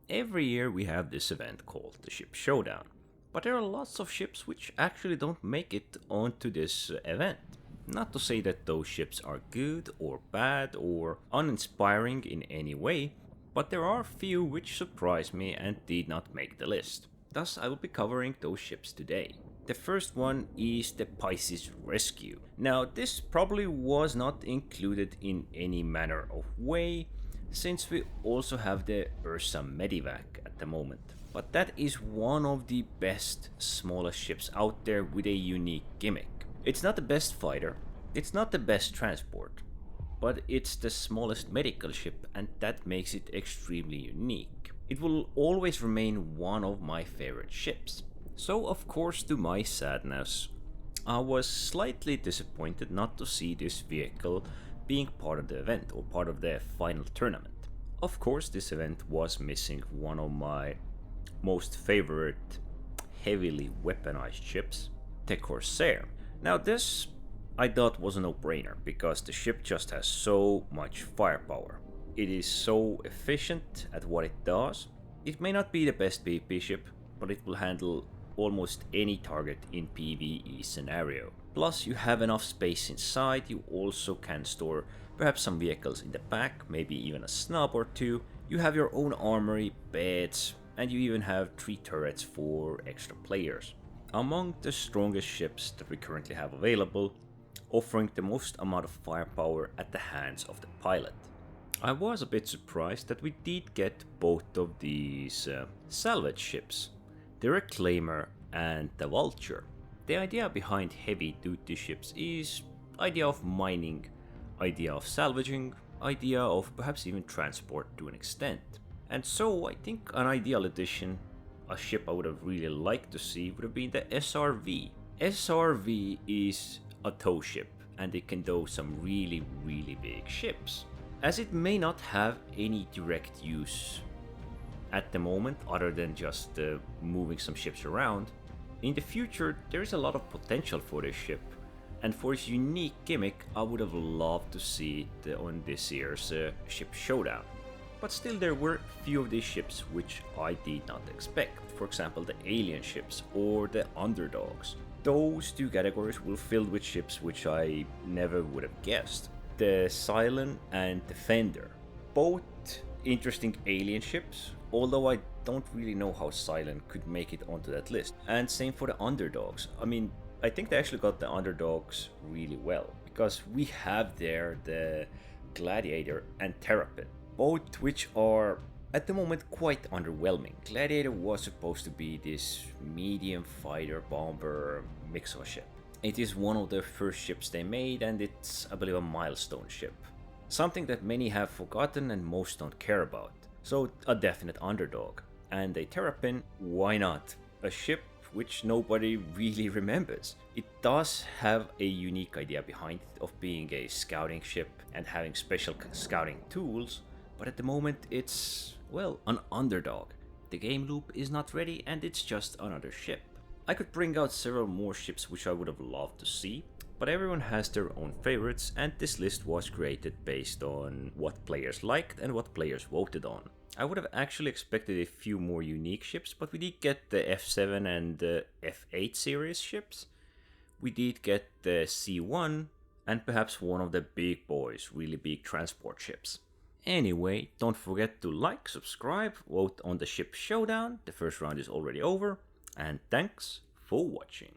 Every year we have this event called the Ship Showdown, but there are lots of ships which actually don't make it onto this event. Not to say that those ships are good or bad or uninspiring in any way, but there are few which surprised me and did not make the list. Thus, I will be covering those ships today. The first one is the Pisces Rescue. Now, this probably was not included in any manner of way, since we also have the Ursa Medivac at the moment. But that is one of the best smallest ships out there with a unique gimmick. It's not the best fighter, it's not the best transport, but it's the smallest medical ship, and that makes it extremely unique. It will always remain one of my favorite ships. So of course, to my sadness, I was slightly disappointed not to see this vehicle being part of the event or part of the final tournament. Of course, this event was missing one of my most favorite heavily weaponized ships, the Corsair. Now this I thought was a no-brainer because the ship just has so much firepower. It is so efficient at what it does. It may not be the best PvP ship, but it will handle almost any target in PvE scenario. Plus, you have enough space inside. You also can store perhaps some vehicles in the back, maybe even a snub or two. You have your own armory, beds, and you even have 3 turrets for extra players. Among the strongest ships that we currently have available, offering the most amount of firepower at the hands of the pilot. I was a bit surprised that we did get both of these salvage ships, the Reclaimer and the Vulture. The idea behind heavy duty ships is idea of mining, idea of salvaging, idea of perhaps even transport to an extent. And so I think an ideal addition, a ship I would have really liked to see, would have been the SRV. SRV is a tow ship, and it can tow some really big ships. As it may not have any direct use at the moment other than just moving some ships around, in the future there is a lot of potential for this ship, and for its unique gimmick I would have loved to see it on this year's Ship Showdown. But still, there were few of these ships which I did not expect. For example, the alien ships or the underdogs. Those two categories were filled with ships which I never would have guessed. The Cylon and Defender. Both interesting alien ships, although I don't really know how Cylon could make it onto that list. And same for the underdogs. I mean, I think they actually got the underdogs really well, because we have there the Gladiator and Terrapin, both which are at the moment quite underwhelming. Gladiator was supposed to be this medium fighter bomber mix of a ship. It is one of the first ships they made, and it's, I believe, a milestone ship. Something that many have forgotten and most don't care about. So a definite underdog. And a Terrapin, why not? A ship which nobody really remembers. It does have a unique idea behind it of being a scouting ship and having special scouting tools, but at the moment it's, well, an underdog. The game loop is not ready and it's just another ship. I could bring out several more ships which I would have loved to see, but everyone has their own favorites, and this list was created based on what players liked and what players voted on. I would have actually expected a few more unique ships, but we did get the F7 and the F8 series ships. We did get the C1 and perhaps one of the big boys, really big transport ships. Anyway, don't forget to like, subscribe, vote on the Ship Showdown. The first round is already over, and thanks for watching.